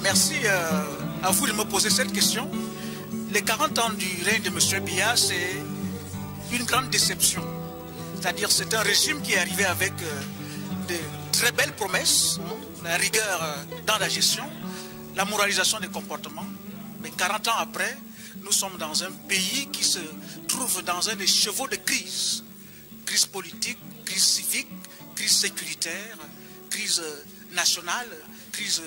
Merci à vous de me poser cette question. Les 40 ans du règne de M. Biya, c'est une grande déception. C'est-à-dire c'est un régime qui est arrivé avec de très belles promesses, la rigueur dans la gestion, la moralisation des comportements. Mais 40 ans après, nous sommes dans un pays qui se trouve dans un écheveau de crise. Crise politique, crise civique, crise sécuritaire, crise nationale, crise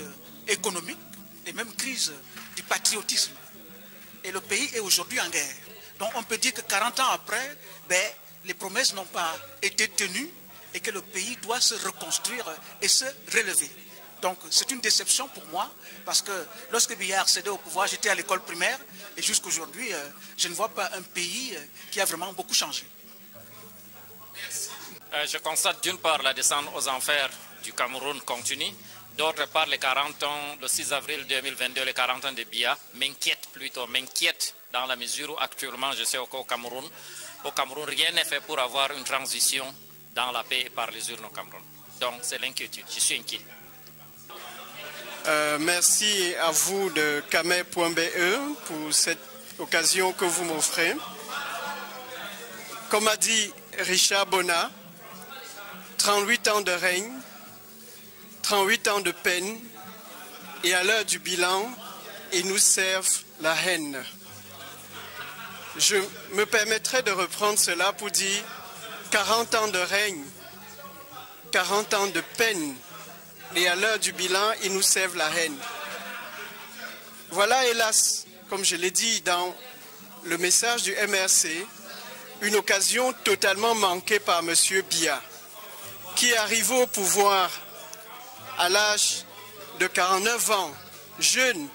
économique et même crise du patriotisme. Et le pays est aujourd'hui en guerre. Donc on peut dire que 40 ans après, les promesses n'ont pas été tenues et que le pays doit se reconstruire et se relever. Donc c'est une déception pour moi parce que lorsque Biya accédait au pouvoir, j'étais à l'école primaire et jusqu'aujourd'hui, je ne vois pas un pays qui a vraiment beaucoup changé. Je constate d'une part la descente aux enfers du Cameroun continue, d'autre part les 40 ans, le 6 avril 2022, les 40 ans de Biya m'inquiète dans la mesure où actuellement je sais qu'au Cameroun, rien n'est fait pour avoir une transition dans la paix et par les urnes au Cameroun. Donc c'est l'inquiétude, je suis inquiet. Merci à vous de Kamay.be pour cette occasion que vous m'offrez. Comme a dit Richard Bona, 38 ans de règne, 38 ans de peine, et à l'heure du bilan, ils nous servent la haine. Je me permettrai de reprendre cela pour dire 40 ans de règne, 40 ans de peine, et à l'heure du bilan, ils nous servent la haine. Voilà, hélas, comme je l'ai dit dans le message du MRC, une occasion totalement manquée par M. Biya, qui est arrivé au pouvoir à l'âge de 49 ans, jeune,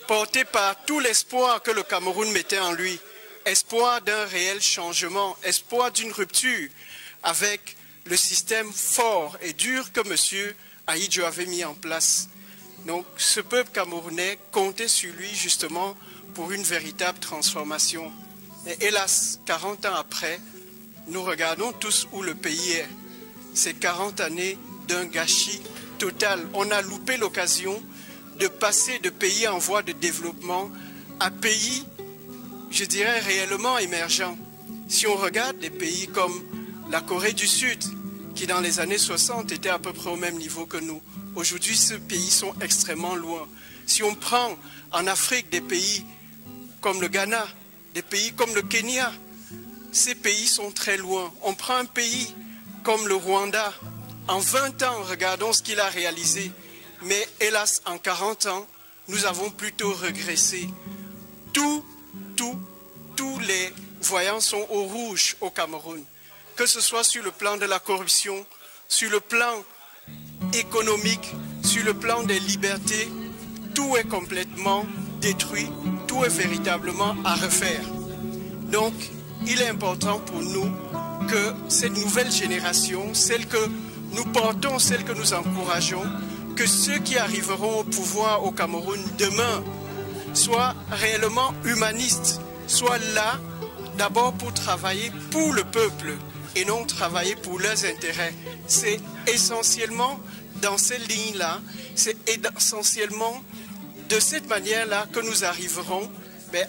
porté par tout l'espoir que le Cameroun mettait en lui, espoir d'un réel changement, espoir d'une rupture avec le système fort et dur que M. Ahidjo avait mis en place. Donc ce peuple camerounais comptait sur lui justement pour une véritable transformation. Et hélas, 40 ans après, nous regardons tous où le pays est. C'est 40 années d'un gâchis total. On a loupé l'occasion de passer de pays en voie de développement à pays, je dirais, réellement émergents. Si on regarde des pays comme la Corée du Sud, qui dans les années 60 était à peu près au même niveau que nous, aujourd'hui ces pays sont extrêmement loin. Si on prend en Afrique des pays comme le Ghana, des pays comme le Kenya, ces pays sont très loin. On prend un pays comme le Rwanda, en 20 ans, regardons ce qu'il a réalisé. Mais hélas, en 40 ans, nous avons plutôt régressé. Tous les voyants sont au rouge au Cameroun. Que ce soit sur le plan de la corruption, sur le plan économique, sur le plan des libertés, tout est complètement détruit, tout est véritablement à refaire. Donc, il est important pour nous que cette nouvelle génération, celle que nous portons, celle que nous encourageons, que ceux qui arriveront au pouvoir au Cameroun demain soient réellement humanistes, soient là d'abord pour travailler pour le peuple et non travailler pour leurs intérêts. C'est essentiellement dans cette ligne-là, c'est essentiellement de cette manière-là que nous arriverons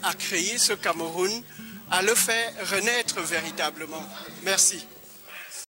à créer ce Cameroun, à le faire renaître véritablement. Merci.